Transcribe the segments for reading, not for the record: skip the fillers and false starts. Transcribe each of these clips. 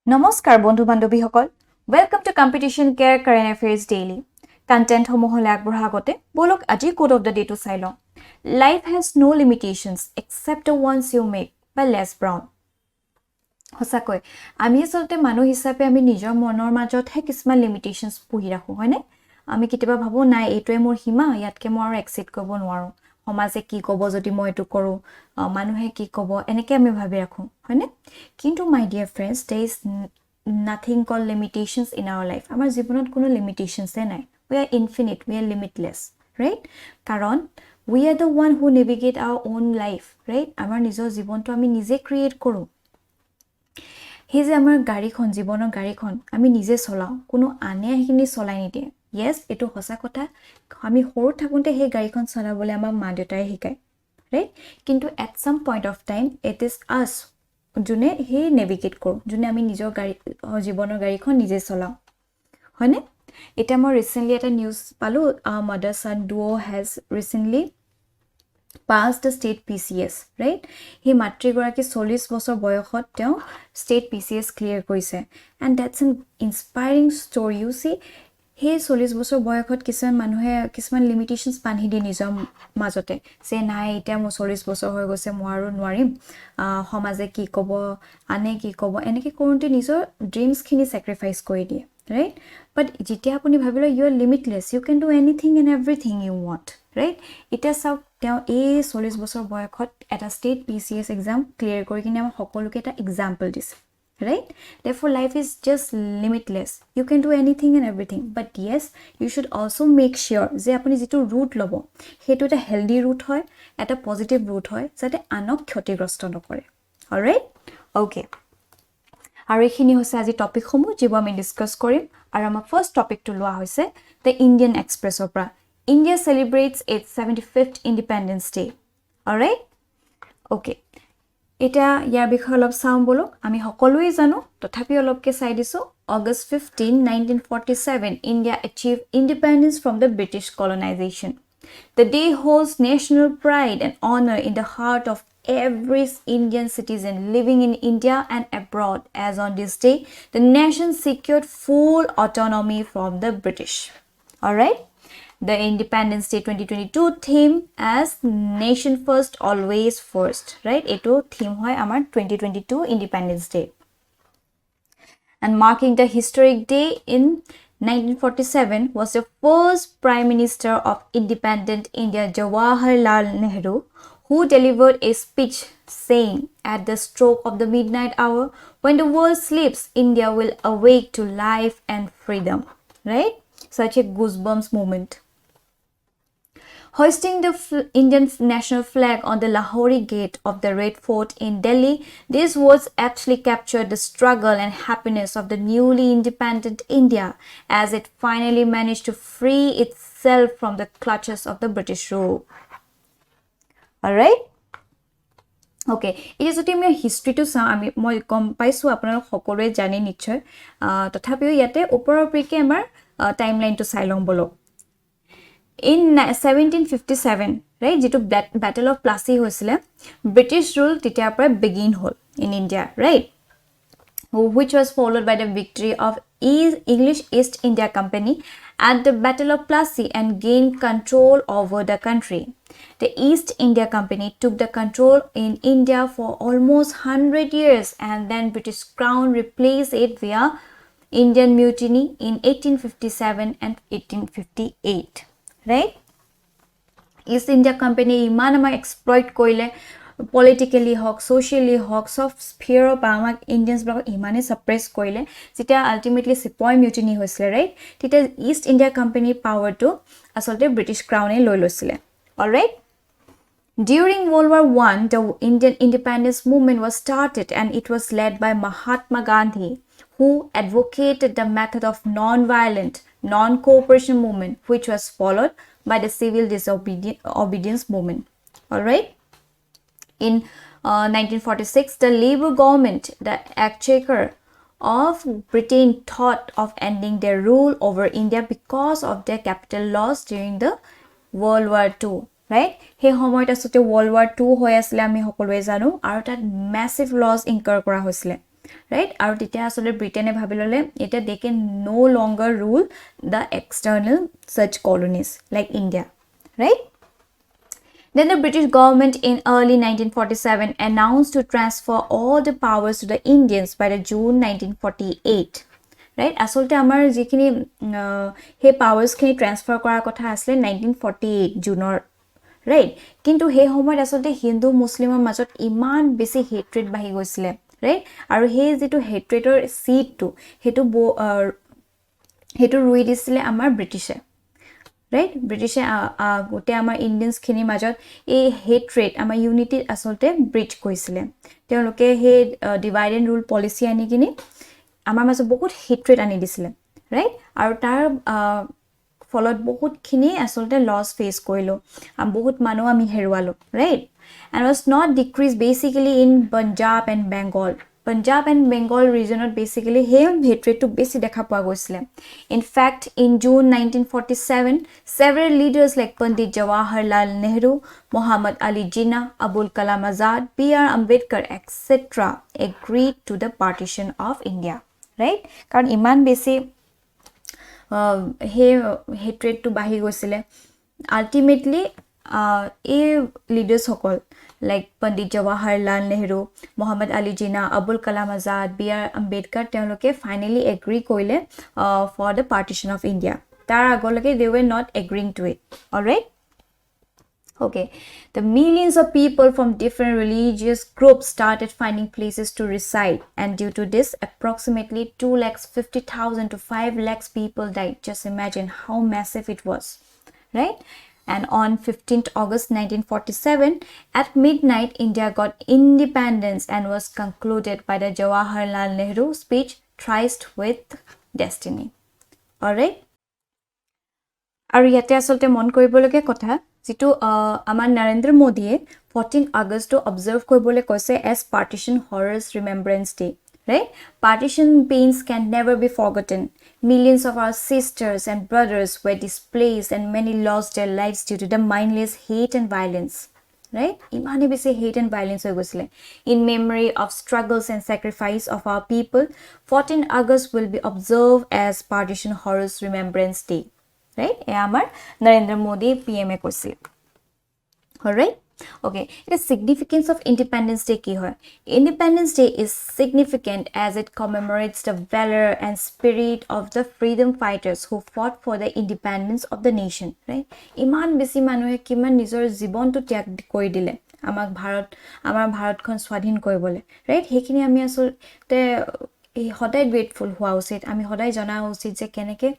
নমস্কাৰ বন্ধু বান্ধৱীসকল welcome to competition care current affairs daily content সমূহলৈ আগবঢ়া আগতে বলক আজি কোড অফ দ্য ডে টু চাই লওঁ life has no limitations except the ones you make by Les Brown সঁচাকৈ আমি আচলতে মানুহ হিচাপে আমি নিজৰ মনৰ মাজতহে কিছুমান লিমিটেশনস পুহি ৰাখো হয়নে আমি কেতিয়াবা ভাবো নাই এইটোৱে মোৰ সীমা ইয়াতকে মই আৰু এক্সিট কৰিব নোৱাৰো সমাজে কি ক'ব যদি মই এটো কৰো মানুহে কি ক'ব এনেকৈ আমি ভাবি ৰাখো হয়নে কিন্তু মাই dear friends there is nothing called limitations in our life আমাৰ জীৱনত কোনো লিমিটেশনস নাই we are infinite we are limitless right কাৰণ we are the one who navigate our own life right আমাৰ নিজৰ জীৱনটো আমি নিজে ক্ৰিয়েট কৰো হে যে আমাৰ গাড়ীখন জীৱনৰ গাড়ীখন আমি নিজে চলাও কোনো আনে আহিনি চলাই নিদিয়ে yes এটো হসা কথা আমি সৰু থাকোঁতে হে গাড়ীখন চলাবলৈ আমাৰ মা দেউতাই শিকায় right কিন্তু at some point of time it is us জুনে হে নেভিগেট কৰো জুনে আমি নিজৰ গাড়ী জীৱনৰ গাড়ীখন নিজে চলাও হয়নে এটা মই ৰিসেন্টলি এটা নিউজ পালো mother son duo has recently passed the state PCS right হি মাতৃ গৰাকী 40 বছৰ বয়সত তেওঁ state PCS ক্লিয়াৰ কৰিছে and that's an inspiring story you see হে 40 বছৰ বয়সত কিছুমান মানুহে কিছুমান লিমিটেশনস পানি দি নিজৰ মাজতে সে নাই এটা মোৰ 40 বছৰ হৈ গৈছে মই আৰু নোৱাৰিম সমাজে কি ক'ব আনে কি ক'ব এনেকে কৰোঁতে নিজৰ ড্ৰিমছ খিনি স্যাক্ৰিফাইস কৰি দিয়ে right but যেতিয়া আপুনি ভাবিলো you are limitless you can do anything and everything you want right এটা সব তেওঁ এই 40 বছৰ বয়সত এটা স্টেট PCS এক্সাম ক্লিয়াৰ কৰি কিনে আমাৰ সকলোকে এটা এক্সাম্পল দিছে right therefore life is just limitless you can do anything and everything but yes you should also make sure যে আপুনি যেটো রুট লব হেতু এটা হেলদি রুট হয় এটা পজিটিভ রুট হয় যাতে আনক ক্ষতিগ্ৰস্ত নকৰে অলৰাইট ওকে আৰু এখিনি হৈছে আজি টপিক সমূহ যিবোৰ আমি ডিসকাস কৰিম আৰু আমাৰ ফাৰ্স্ট টপিকটো লোৱা হৈছে দ্য ইণ্ডিয়ান এক্সপ্ৰেছৰ পৰা India celebrates its 75th Independence Day alright okay এটা ইয়াৰ বিষয়ে অলপ চাম বলো আমি সকলোৱে জানো তথাপি অলপকে চাই দিছো August 15 1947 India achieved independence from the British colonization the day holds national pride and honor in the heart of every Indian citizen living in India and abroad as on this day the nation secured full autonomy from the British all right The Independence Day 2022 theme as Nation First, Always First, right? Eto theme hoy amar 2022 Independence Day. And marking the historic day in 1947 was the first Prime Minister of independent India, Jawaharlal Nehru, who delivered a speech saying, at the stroke of the midnight hour, when the world sleeps, India will awake to life and freedom, right? Such a goosebumps moment. Hoisting the Indian national flag on the Lahori gate of the Red Fort in Delhi, these words actually captured the struggle and happiness of the newly independent India as it finally managed to free itself from the clutches of the British rule. Alright? Okay, it is a history to some মই কম পাইছো আপোনালোক সকলোৱে জানি নিশ্চয় তথাপিও ইয়াতে ওপৰৰপৰিকে আমাৰ টাইমলাইনটো চাই লম বলো In 1757 right যেটো battle of Plassey হৈছিলে British rule তেতিয়া পৰা begin hall in India right which was followed by the victory of English East India Company at the Battle of Plassey and gained control over the country. The East India Company took the control in India for almost 100 years and then British Crown replaced it via Indian Mutiny in 1857 and 1858. Right? East India Company ইমান আমাক exploit কৰিলে politically হক socially হক সব sphere of আমাক Indians block ইমানে suppress কৰিলে যেটা ultimately sepoy mutiny হৈছিল right তেতিয়া East India Company power to আসলতে ব্ৰিটিছ ক্ৰাউনে লৈ লৈছিলে alright During World War I, the Indian independence movement was started and it was led by Mahatma Gandhi, who advocated the method of non-violent, non-cooperation movement, which was followed by the civil disobedience movement. All right. In 1946, the Labour government, the exchequer of Britain, thought of ending their rule over India because of their capital loss during the World War II. Right? He সময়ত আসতে World War II হৈ আছিল আমি সকলোৱে জানো আৰু তাত massive loss incur কৰা হৈছিল right? আৰু তেতিয়া আসলে ব্ৰিটেনে ভাবি ললে এটা they can no longer rule the external such colonies like India, right? Then the British government in early 1947 announced to transfer all the powers to the Indians by the June 1948, right? Asolte amar jikhini he powers khini transfer kora kotha asle 1948 June, right? Kintu he homoyt asolte Hindu Muslimor majot iman besi hatred bahi goisile, right? Aru he jitu hatredor seed tu hetu rui disile amar Britishe, right? Britishe gote amar Indians khini majot e hatred amar unity asolte breach koisile. Teoloke he divide and rule policy ani kini amar majot bahut hatred ani disile, right? Aru tar ফলত বহুত খিনি আসলতে loss face কৰিলো বহুত মানুহ আমি হেৰুৱালো, right? And was not decreased basically in Punjab and Bengal region basically he hatred to besi dekha poa goisile. In fact, in June 1947 several leaders like Pandit Jawaharlal Nehru, Muhammad Ali Jinnah, Abul Kalam Azad, PR Ambedkar etc agreed to the partition of India, right? Karon iman besi he hatred to bahi goisile. Ultimately a leaders hokol like Pandit Jawaharlal Nehru, Muhammad Ali Jinnah, Abul Kalam Azad, PR Ambedkar teoloke finally agree koile for the partition of India. Tar agoloke they were not agreeing to it, all right? Okay, the millions of people from different religious groups started finding places to reside, and due to this approximately 250,000 to 5 lakhs people died. Just imagine how massive it was, right? And on 15th August 1947 at midnight India got independence and was concluded by the Jawaharlal Nehru speech Tryst with Destiny, all right? Aru yate asolte mon koribologe kotha jitu amar Narendra Modi 14 August to observe koribole koise as Partition Horrors Remembrance Day, right? Partition pains can never be forgotten. Millions of our sisters and brothers were displaced and many lost their lives due to the mindless hate and violence, right? Imane besi hate and violence hoy gosile. In memory of struggles and sacrifice of our people, 14 August will be observed as Partition Horrors Remembrance Day, right? E amar Narendra Modi PM e koisile, all right? Okay, the significance of Independence Day ki hoy? Independence Day is significant as it commemorates the valor and spirit of the freedom fighters who fought for the independence of the nation, right? Iman besi manuhe kiman nijor jibon to tyag kori dile amar bharat khon swadhin koribole, right? Hekhini ami asolte hoday grateful hua usit, ami hoday jana usit je keneke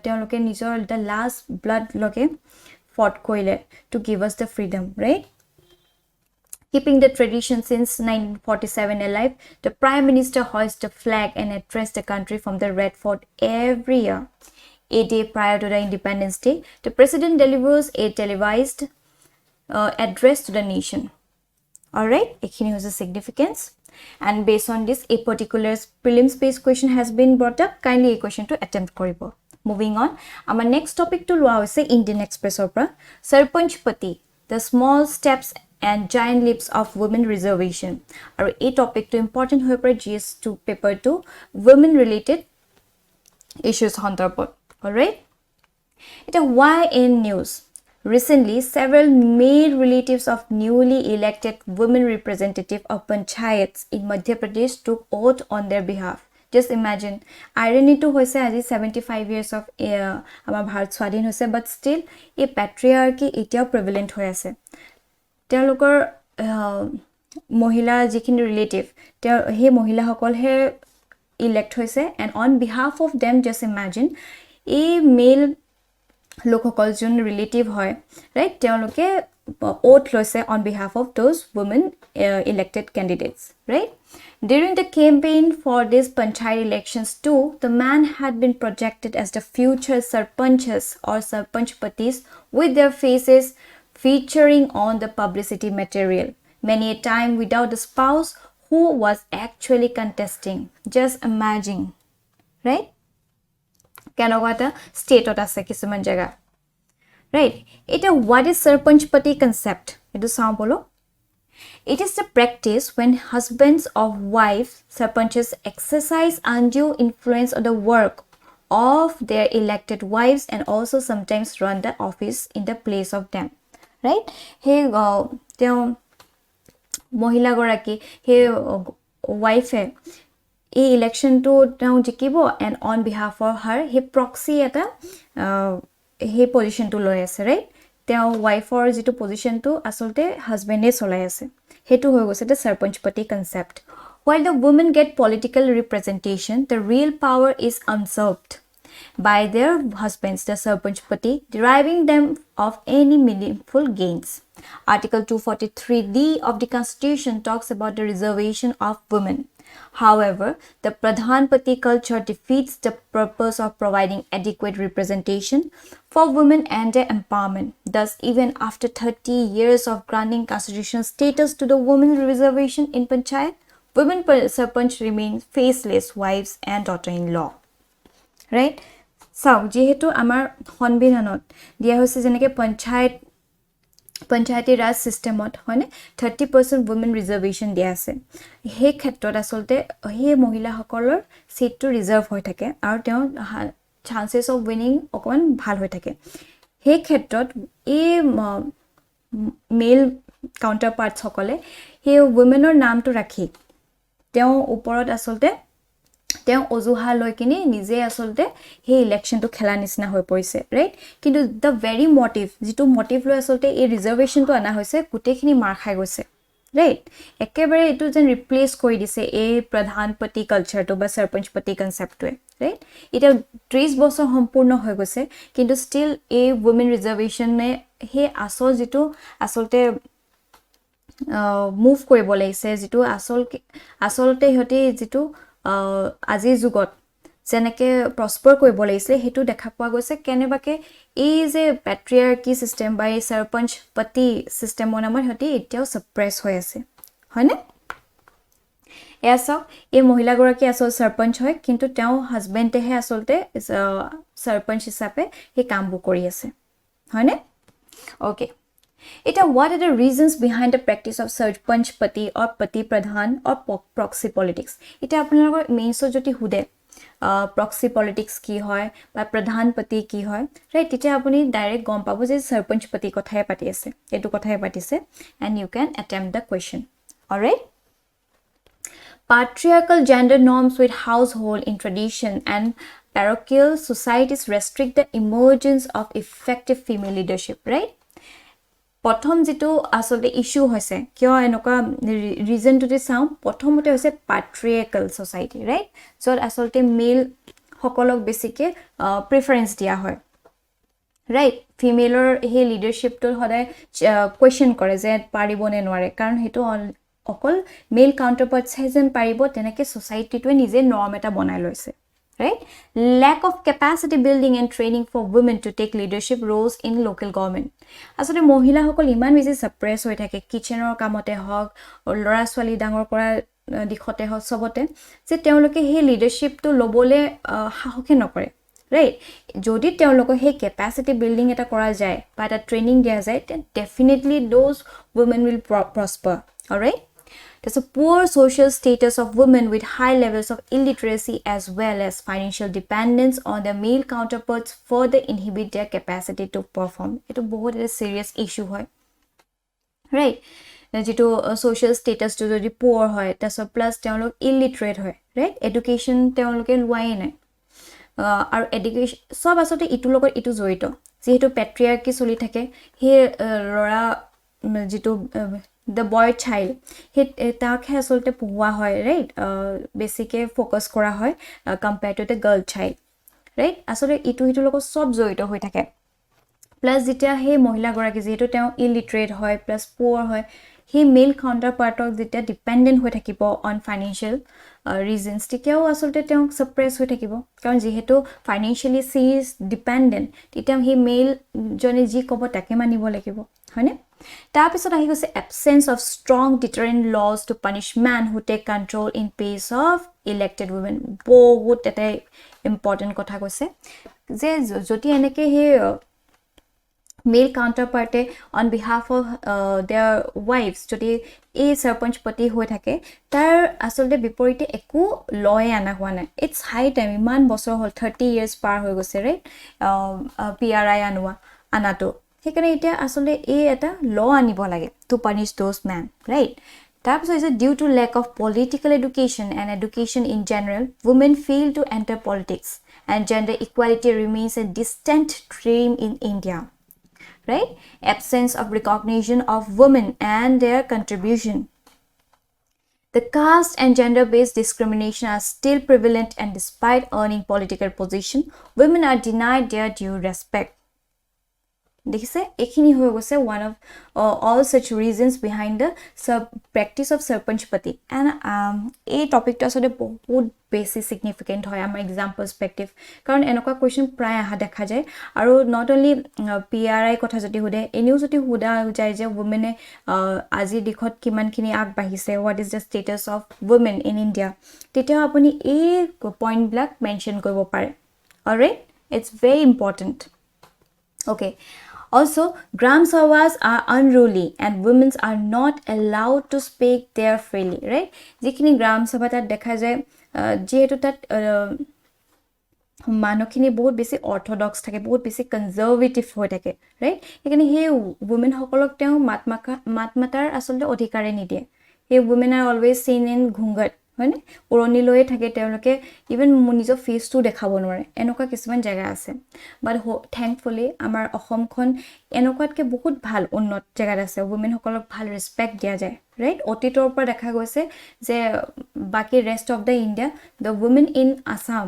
teoloke nijor the last blood loke fought koile to give us the freedom, right? Keeping the tradition since 1947 alive, the Prime Minister hoists the flag and addressed the country from the Red Fort every year. A day prior to the Independence Day, the President delivers a televised address to the nation. All right, ekhini was the significance. And based on this, a particular prelims based question has been brought up. Kindly a question to attempt koribo. Moving on, our next topic to lua hoise Indian Express opera Sarpanch Pati, the small steps and giant leaps of women reservation. Aru a topic to important hoy pare GS2 paper 2 women related issues hantarpot, all right? Eta why in news? Recently, several male relatives of newly elected women representative of panchayats in Madhya Pradesh took oath on their behalf. Just imagine, irony to hoise aji 75 years of amar bharat swadhin hoise, but still a patriarchy etiao prevalent hoy ase. Teolokor mohila jikhini relative he mohila hokol he elect hoise, and on behalf of them just imagine a male lokokol jun relative hoy, right? Teoloke oath loise on behalf of those women elected candidates, right? During the campaign for these panchayat elections too, the man had been projected as the future sarpanchas or sarpanchpatis with their faces featuring on the publicity material, many a time without the spouse who was actually contesting. Just imagine, right? Kanogata state ot ase kisuman jaga, right? Eta what is sarpanchpati concept? Etu sao bolo. It is the practice when husbands of wives sarpanches exercise undue influence on the work of their elected wives and also sometimes run the office in the place of them, right? Hey teo mohila goraki he wife এই ইলেকশনটো তেওঁ জিকিব and on behalf of her he proxy এটা সেই পজিশ্যনটো লৈ আছে right তেওঁ ৱাইফৰ যিটো পজিশ্যনটো আচলতে হাজবেণ্ডে চলাই আছে সেইটো হৈ গৈছে দ্য সৰপঞ্চপতি concept while the women get political representation the real power is usurped by their husbands the sarpanchpati deriving them of any meaningful gains. Article 243d of the constitution talks about the reservation of women. However, the Pradhanpati culture defeats the purpose of providing adequate representation for women and their empowerment. Thus, even after 30 years of granting constitutional status to the women reservation in Panchayat, women sarpanch remain faceless wives and daughter-in-law. Right? So, যেহেতু আমাৰ সংবিধানত দিয়া হৈছে যেনেকৈ পঞ্চায়তী ৰাজ সিস্টেমত হয়নে 30% women reservation দিয়া আছে সেই ক্ষেত্ৰত আসলতে সেই মহিলাসকলৰ সিটটো ৰিজাৰ্ভ হৈ থাকে আৰু তেওঁ চান্সেস অফ উইনিং অকমান ভাল হৈ থাকে সেই ক্ষেত্ৰত এই মেল কাউন্টাৰপাৰ্টছ সকলে সেই womenৰ নামটো ৰাখি তেওঁ ওপৰত আসলতে তেওঁ অজুহা লৈ কিনি নিজে আসলতে সেই ইলেকশনটো খেলা নিচিনা হৈ পৰিছে ৰাইট কিন্তু দ্য ভেৰি মটিভ যিটো মটিভ লৈ আসলতে এই ৰিজাৰ্ভেশ্যনটো আনা হৈছে গোটেইখিনি মাৰ খাই গৈছে ৰাইট একেবাৰে এইটো যেন ৰিপ্লেচ কৰি দিছে এই প্ৰধানপতি কালচাৰটো বা সৰপঞ্চপতি কনচেপ্টটোৱে ৰাইট এটা 30 বছৰ সম্পূৰ্ণ হৈ গৈছে কিন্তু ষ্টিল এই women ৰিজাৰ্ভেশ্যনে সেই আসল যিটো আসলতে মুভ কৰিব লাগিছে যিটো আসলতে হতে যিটো আজিৰ যুগত যেনেকৈ প্ৰস্পাৰ কৰিব লাগিছে হেতু দেখা পোৱা গৈছে কেনেবাকে এই যে প্যাট্ৰিয়াৰ্কি সিস্টেম বা এই সৰপঞ্চপতি সিস্টেমৰ নামৰ হতে এতিয়াও সাপ্ৰেছ হৈ আছে হয়নে এসা এই মহিলাগৰাকী আসল সৰপঞ্চ হয় কিন্তু তেওঁ হাজবেণ্ডেহে আসলতে সৰপঞ্চ হিচাপে এই কামবোৰ কৰি আছে হয়নে okay Eta what are the reasons behind the practice of sarpanchpati or pati pradhan or proxy politics? Eta apnalogor mainso joti hude proxy politics ki hoy ba pradhanpati ki hoy right eta apuni direct gom pabo je sarpanchpati kothaye pati ase etu kothaye patise and you can attempt the question all right patriarchal gender norms with household in tradition and parochial societies restrict the emergence of effective female leadership right প্ৰথম যেটো আসলে issue হৈছে কিয় এনেকা region টুতে চাও প্ৰথমতে হৈছে patriarchal society right so আসলে মেল সকলক বেছিকে প্ৰেফাৰেন্স দিয়া হয় right ফিমেলৰ হে লিডাৰশিপটো হদায় কোৱেশ্চন কৰে যে পাৰিবনে নোৱাৰে কাৰণ হেতু অকল মেল কাউন্টাৰপাৰ্টছ হেজেন পাৰিব তেনেকে সোসাইটিটোৱে নিজে নৰ্ম এটা বনাই লৈছে right lack of capacity building and training for women to take leadership roles in local government asole mohila hokol iman beji suppress hoi thake kitchenor kamote hok lora swali dangor kora dikhote hok sobote je teoloke he leadership to lobole hahoke nokore right jodi teoloko he capacity building eta kora jay ba eta training dia jay then definitely those women will prosper all right There's a poor social status of women with high levels of illiteracy as well as financial dependence on their male counterparts further inhibit their capacity to perform. It is a very serious issue. Right? Jito social status to the poor hoy, that's plus teolog illiterate hoy, right? Education teolog luai nai. Our education sob asote itu logot itu joito. Jehetu patriarchy choli thake, he lora jito the boy child hit tak asolte puwa hoy right basically focus kora hoy compared to the girl child right asole itu logo sob joito hoi thake plus jetia he mohila goraki jeto teo illiterate hoy plus poor hoy he male counterpart of jetia dependent hoi thakibo on financial reasons tikiao asolte teo suppress hoi thakibo karon jehetu financially she is dependent titam he male jone ji kobo take manibo lagibo hoine Tapisot ahi gose absence of strong deterrent laws to punish men who take control in place of elected women. Bahut eta important kotha gose. Je joti eneke he male counterpart on behalf of their wives যদি এই সৰপঞ্চপতি হৈ থাকে তাৰ আসলতে বিপৰীতে একো লয় আনা হোৱা নাই ইটস হাই টাইম ইমান বছৰ হ'ল 30 years পাৰ হৈ গৈছে ৰাইট PRI আনাটো সেইকাৰণে এতিয়া আসলতে এই এটা ল আনিব লাগে to punish those men right তাৰপিছত is due to lack of political education and education in general women fail to enter politics and gender equality remains a distant dream in India right absence of recognition of women and their contribution the caste and gender based discrimination are still prevalent and despite earning political position women are denied their due respect দেখিছে এখিনি হৈ গৈছে one of all such reasons behind the practice of sarpanchpati and এই টপিকটো আসলে বহুত বেছি significant হয় আমাৰ exam perspective কাৰণ এনেকুৱা question প্ৰায় আহা দেখা যায় আৰু not only PRI কথা যদি হুদে এনেও যদি হুদা যায় যে women আজি দিখত কিমানখিনি আগ বাহিছে what is the status of women in India তেতিয়া আপুনি এই পইণ্ট বিলাক মেনশন কৰিব পাৰে alright it's very important okay also gram sabhas are unruly and women are not allowed to speak there freely right jikhini gram sabha ta dekha jay jehetu tat মানুহখিনি বহুত বেছি Orthodox থাকে বহুত বেছি conservative হৈ থাকে ৰাইট এখানে হে women সকলক তেও মাত মাতাৰ আসলে অধিকাৰে নিদিয়ে হে women are always seen in ঘুংগট হয়নে উৰণি লৈ থাকে তেওঁলোকে ইভেন নিজৰ ফেসটো দেখাব নোৱাৰে এনেকুৱা কিছুমান জায়গা আছে বাট থ্যাঙ্কফুলি আমাৰ অসমখন এনেকুৱাতকে বহুত ভাল উন্নত জায়গাত আছে women সকলক ভাল ৰেসপেক্ট দিয়া যায় ৰাইট অতীতৰ পৰা দেখা গৈছে যে বাকি rest of the India the women in Assam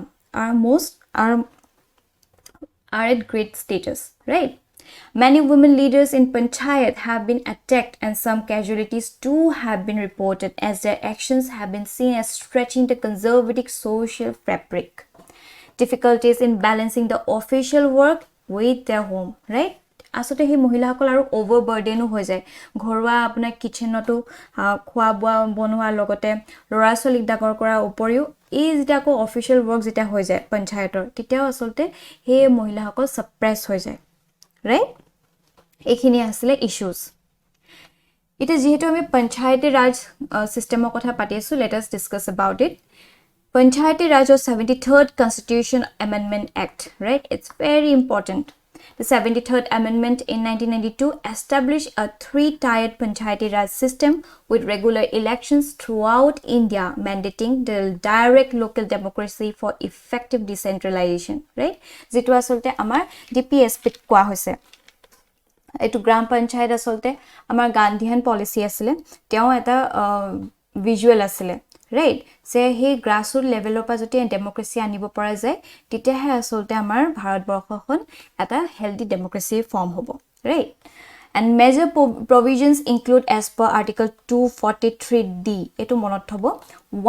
are at great status right many women leaders in panchayat have been attacked and some casualties too have been reported as their actions have been seen as stretching the conservative social fabric difficulties in balancing the official work with their home right আসতে হে মহিলাসকল আৰু ওভাৰবাৰ্ডেনো হৈ যায় ঘৰুৱা আপোনাৰ কিচেনটো খোৱা বোৱা বনোৱাৰ লগতে লৰা ছোৱালীক ডাঙৰ কৰাৰ উপৰিও এই যেটা কো অফিচিয়েল ওয়াৰ্ক যেটা হৈ যায় পঞ্চায়তৰ তেতিয়াও আসলতে হে মহিলাসকল সাপ্ৰেছ হৈ যায় ৰাইট এখিনি আসলে ইস্যুজ ইতে যেহেতু আমি পঞ্চায়তি ৰাজ সিস্টেমৰ কথা পাতি আছো let us discuss about it Panchayati Raj or 73rd Constitution Amendment Act, right? It's very important. The 73rd Amendment in 1992 established a three-tiered Panchayati Raj system with regular elections throughout India, mandating the direct local democracy for effective decentralization, right? Jitu asolte amar DPSP koa hoise. Etu gram panchayat asolte amar Gandhian policy asile. Teo eta visual asile. Right say he grassroots level of যদি ডেমোক্ৰেসি আনিব পৰা যায় তেতিয়াহে আসলতে আমাৰ ভাৰতবৰ্ষখন এটা healthy ডেমোক্ৰেসি form হ'ব right and major provisions include as per article 243d এটো মনত থব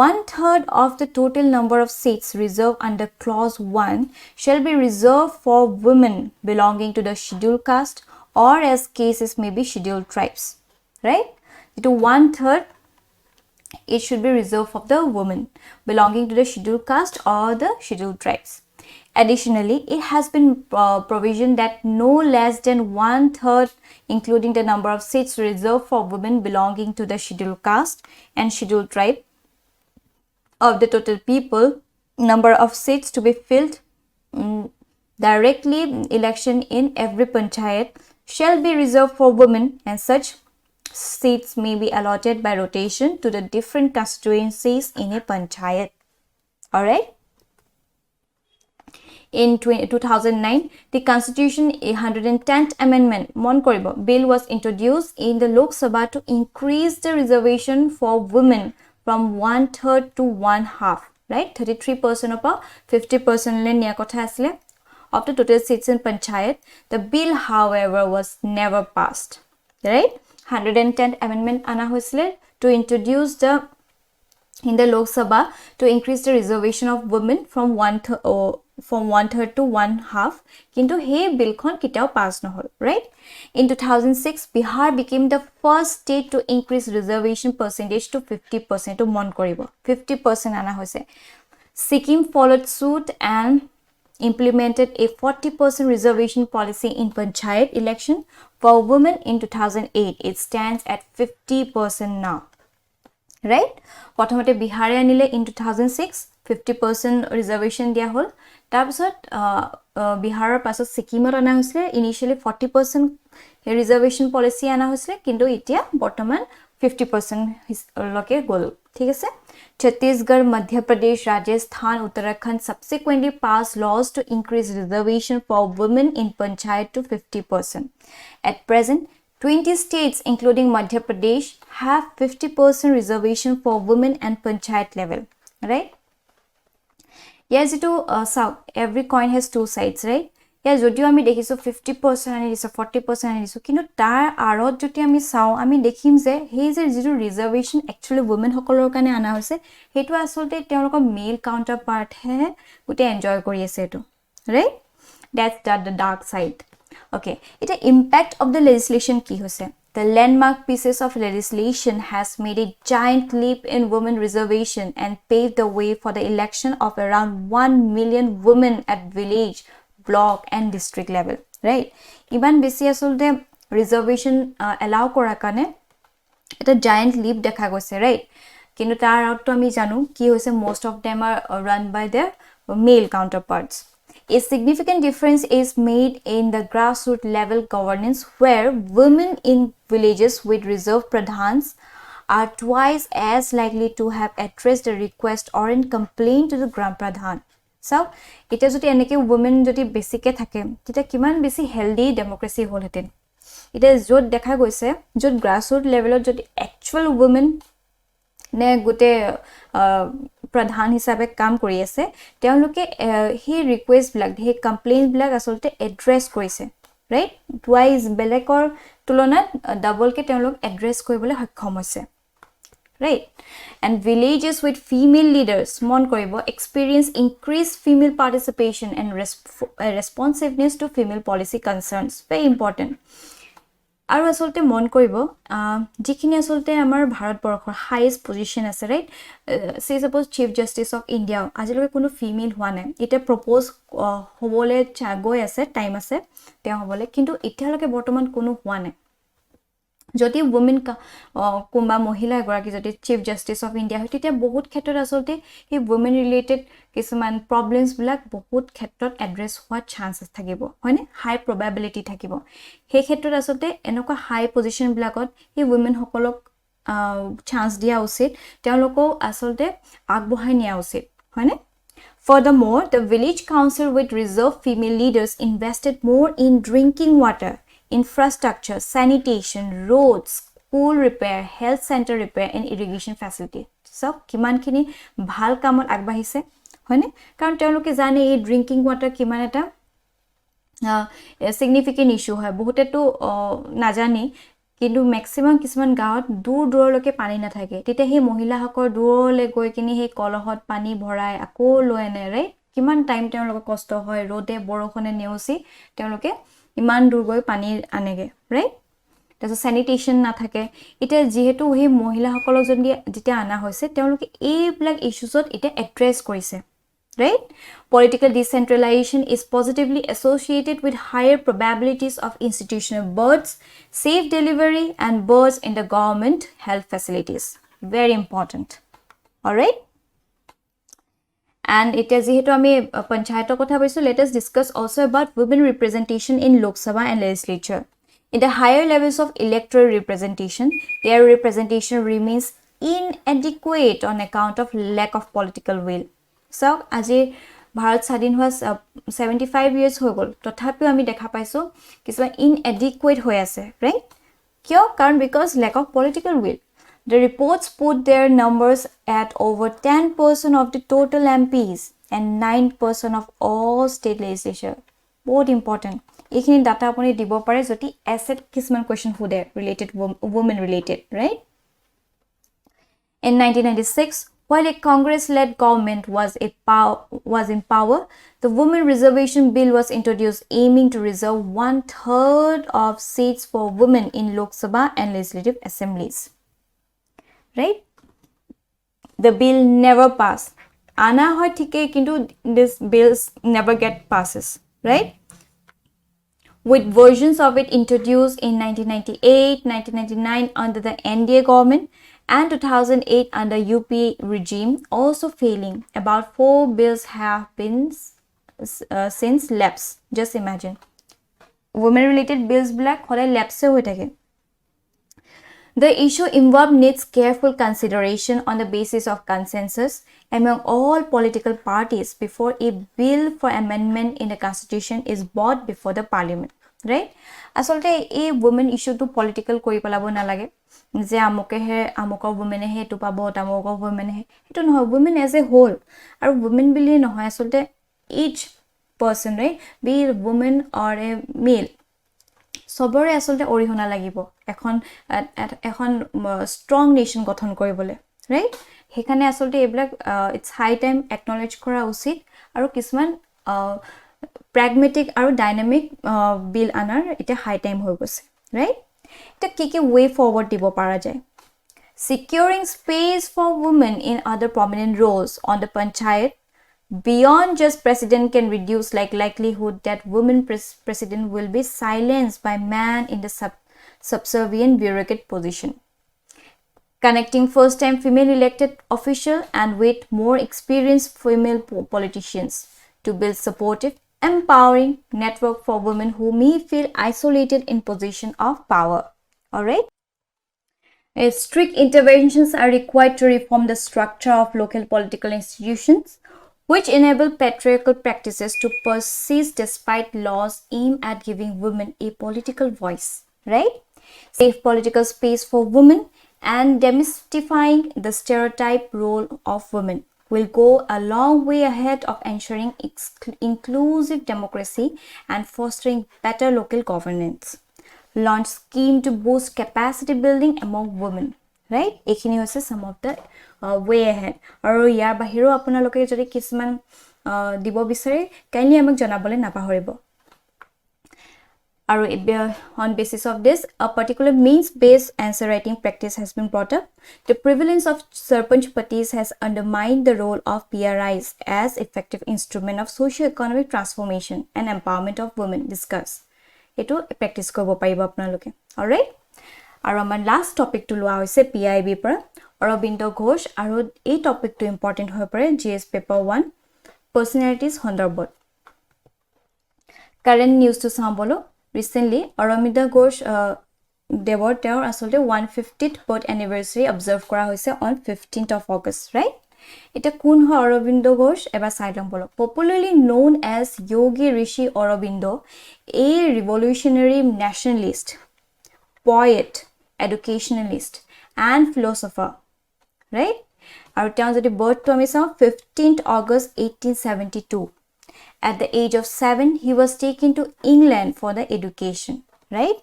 1/3 of the total number of seats reserved under clause 1 shall be reserved for women belonging to the scheduled caste or as cases may be scheduled tribes right it 1/3 it should be reserved for the women belonging to the scheduled caste or the scheduled tribes. Additionally, it has been provision that no less than 1/3, including the number of seats reserved for women belonging to the scheduled caste and scheduled tribe of the total people, number of seats to be filled directly election in every panchayat shall be reserved for women and such seats may be allotted by rotation to the different constituencies in a panchayat. All right. In 2009, the Constitution 110th Amendment mon koribo bill was introduced in the Lok Sabha to increase the reservation for women from 1/3 to 1/2. Right, 33% of 50% le niya kotha asile of the total seats in panchayat. The bill, however, was never passed. Right. 110th amendment ana hoisile to introduce the in the Lok Sabha to increase the reservation of women from 1/3 to 1/2 kintu he bill khon kitao pass nohol right in 2006 Bihar became the first state to increase reservation percentage to 50% to mon koribo 50% ana hoise Sikkim followed suit and implemented a 40% reservation policy in Panchayat election for women in 2008. It stands at 50% now. Right? Prothomate Bihar anile in 2006 50% reservation dia hol. Tar pisot Biharer pasot Sikkimot ana hoisile initially 40% reservation policy ana hoisile kintu etia bortoman 50% loke gol. ঠিক আছে Chhattisgarh, Madhya Pradesh, Rajasthan, Uttarakhand subsequently passed laws to increase reservation for women in panchayat to 50%. At present 20 states including Madhya Pradesh have 50% reservation for women and panchayat level, right? Yes, so every coin has two sides, right? Yes, jodio ami dekhiso 50% ani diso 40% ani diso kintu tar arot joti ami sao ami dekhim je he je jitu reservation actually women hokolor kane ana hoise hetu asolte teoloko male counterpart he gute enjoy kori ase etu, right? That's the dark side. Okay, it impact of the legislation ki hoise. The landmark pieces of legislation has made a giant leap in women reservation and paved the way for the election of around 1 million women at village, block and district level, right? Iban besi asolte reservation allow kora kane eta giant leap dekha goise, right? Kintu tar out to ami janu ki hoise most of them are run by their male counterparts. A significant difference is made in the grassroots level governance where women in villages with reserve pradhans are twice as likely to have addressed a request or a complaint to the gram pradhan. So, it is eneke women jodi basic thake tita kiman besi healthy democracy hol heten. It is jod dekha goise jod grassroots level jodi actual women ne gute pradhan hisabe kam kori ase teoloke he request blag he complaint blag asolte address korise, right? Twice belekor tulonat double ke teolok address koribole hakkom hoise, right? And villages with female leaders mon koribo experience increased female participation and responsiveness to female policy concerns. Very important. আৰু আসলতে মন কৰিব যিখিনি আসলতে আমাৰ ভাৰতবৰ্ষৰ highest position আছে, right? সে suppose chief justice of India আজিলৈকে কোনো ফিমেল হোৱা নাই, এটা প্ৰপ'জ হ'বলৈ গৈ আছে, টাইম আছে তেওঁ হ'বলৈ, কিন্তু এতিয়ালৈকে বৰ্তমান কোনো হোৱা নাই। যদি women কোনবা মহিলা এগৰাকী যদি চিফ জাস্টিস অফ ইন্ডিয়া হয় তেতিয়া বহুত ক্ষেত্ৰত আসলতে এই women related কিছুমান প্ৰবলেমছ বিলাক বহুত ক্ষেত্ৰত এড্ৰেছ হোৱা চান্সেছ থাকিব, হয়নে? হাই প্ৰবাবিলিটি থাকিব। সেই ক্ষেত্ৰত আসলতে এনেকুৱা হাই পজিশন বিলাকত এই women সকলক চান্স দিয়া উচিত, তেওঁলোকক আসলতে আগবঢ়াই নিয়া উচিত, হয়নে? Furthermore, the village council with reserved female leaders invested more in drinking water, infrastructure, sanitation, roads, school repair, health center repair and irrigation facility. So, kiman kini bhal kamot agbahise, hoine? Karon teoloke jane ei drinking water kiman eta significant issue hoy, bohote to najani, কিন্তু maximum কিছুমান গাঁৱত দূৰ দূৰলৈকে পানী নাথাকে, তেতিয়া সেই মহিলাসকল দূৰলৈ গৈ কিনি সেই কলহত পানী ভৰাই আকৌ লৈ আনে, ৰাইট? কিমান টাইম তেওঁলোকৰ কষ্ট হয়, ৰ'দে বৰষুণে নেওচি তেওঁলোকে ইমান দূৰ গৈ পানী আনেগে, ৰাইট? তাৰপিছত স্যানিটেশ্যন নাথাকে। এতিয়া যিহেতু সেই মহিলাসকলক যদি যেতিয়া আনা হৈছে তেওঁলোকে এইবিলাক ইস্যুছত এতিয়া এড্ৰেছ কৰিছে, right? Political decentralization is positively associated with higher probabilities of institutional births, safe delivery and births in the government health facilities. Very important. All right? And it is here to ame panchayator kotha boisu, let us discuss also about women representation in Lok Sabha and legislature. In the higher levels of electoral representation, their representation remains inadequate on account of lack of political will. So, আজি ভাৰত স্বাধীন হোৱা 75 years হৈ গ'ল, তথাপিও আমি দেখা পাইছো কিছুমান inadequate হৈ আছে, right? কিয়? কাৰণ because lack of political will. The reports put their numbers at over 10% of the total MPs and 9% of all state legislature. বহুত important. এইখিনি ডাটা আপুনি দিব পাৰে যদি এছেট কিছুমান কোৱেশ্চন সোধে related women related, right? In 1996, while a Congress-led government was in power, the Women Reservation Bill was introduced aiming to reserve 1/3 of seats for women in Lok Sabha and legislative assemblies. Right? The bill never passed. ana hoy thike kintu this bills never get passes, right? With versions of it introduced in 1998, 1999 under the NDA government and 2008 under UP regime also failing. About 4 bills have been since lapsed. Just imagine. Women related bills black hore lapse hoye thake. The issue involved needs careful consideration on the basis of consensus among all political parties before a bill for amendment in the constitution is brought before the parliament, right? Asolte a women issue to political koi palabo na lage je amoke he amoko women he to pabo tamoko women he eto no women as a whole aru women bili no hoy asolte each person, right, be it woman or a male, সবৰে আসলতে অৰিহণা লাগিব এখন strong nation গঠন কৰিবলৈ, right? হেকানে আসলতে এইবিলাক it's high time acknowledge কৰা উচিত আৰু কিছুমান প্ৰেগমেটিক আৰু ডাইনামিক বিল আনাৰ এটা হাই টাইম হৈ গৈছে, ৰাইট? এটা কি ৱে ফৰৱাৰ্ড দিব পৰা যায়? Securing space for women in other prominent roles on the panchayat beyond just president can reduce likelihood that women president will be silenced by man in the subservient bureaucrat position. Connecting first-time female elected official and with more experienced female politicians to build supportive, empowering network for women who may feel isolated in position of power. All right. Strict interventions are required to reform the structure of local political institutions, which enable patriarchal practices to persist despite laws aimed at giving women a political voice, right? Safe political space for women and demystifying the stereotype role of women will go a long way ahead of ensuring inclusive democracy and fostering better local governance. Launch scheme to boost capacity building among women, right? Ekhini hoise some of the way ahead. Aru yar bahiro apunaloke jodi kisman dibo bisare kindly amak janabole napahoribo. Aru on basis of this, a particular means-based answer writing practice has been brought up. The prevalence of sarpanch patis has undermined the role of PRIs as effective instrument of socio-economic transformation and empowerment of women. Discuss. Eto practice kobo paribo apnaloke. All right. Aru amar last topic to loa hoise PIB para Aurobindo Ghosh aru ei topic to important hoy pare GS paper 1 personalities hondarbot. Current news to sambolo. Recently, Aurobindo Ghosh Devor Teor asolte 150th birth anniversary observed kora hoise on 15th of August, right? Eta kun ho Aurobindo Ghosh eba sailom bolo. Popularly known as Yogi Rishi Aurobindo, a revolutionary nationalist, poet, educationalist, and philosopher, right? Our town the birth to me 15th August 1872. At the age of 7, he was taken to England for the education, right?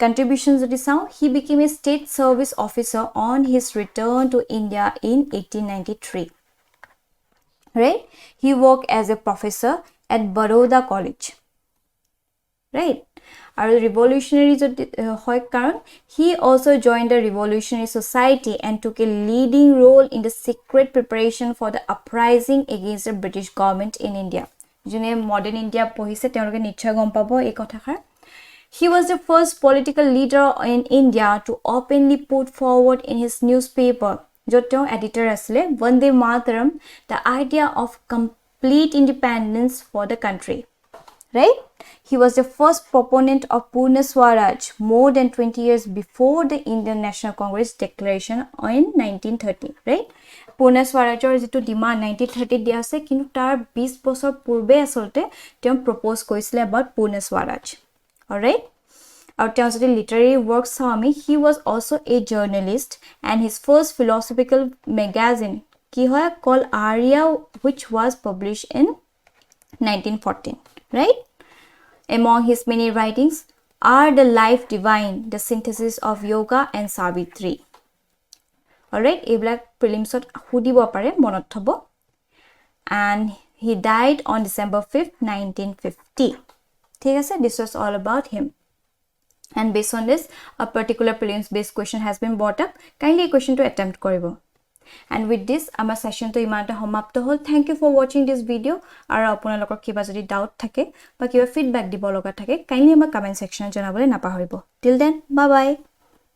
Contributions of the sound, he became a state service officer on his return to India in 1893, right? He worked as a professor at Baroda College, right? Our revolutionary he also joined the Revolutionary Society and took a leading role in the secret preparation for the uprising against the British government in India. June modern India pohise teologe nichhoy gom pabo ei kothakar. He was the first political leader in India to openly put forward in his newspaper, joteo editor asle, Vande Mataram, the idea of complete independence for the country, right? He was the first proponent of Purna Swaraj more than 20 years before the Indian National Congress declaration in 1930, right? Purna Swarajor jitu demand 1930 dia ase kintu tar 20 বছৰ পূৰ্বে আসলতে তেওঁ propose কৰিছিলে about Purna Swaraj. All right? Our terms of the literary works Swami, he was also a journalist, and his first philosophical magazine ki hoya called Arya, which was published in 1914, right? Among his many writings are The Life Divine, The Synthesis of Yoga, and Savitri. Alright, এইবিলাক prelims hudibo pare monot thobo. And he died on December 5th, 1950. Thik ase, this was all about him. And based on this, a particular prelims based question has been brought up. Kindly a question to attempt koribo. And with this, আমাৰ সেশনটো ইমানতে সমাপ্ত হ'ল. Thank you for watching this video. আৰু আপোনালোকৰ কিবা যদি doubt থাকে বা কিবা ফিডবেক দিব লগা থাকে, কাইন্ডলি আমাক কমেন্ট সেকশনত জনাবলৈ নাপাহৰিব. Till then, bye bye.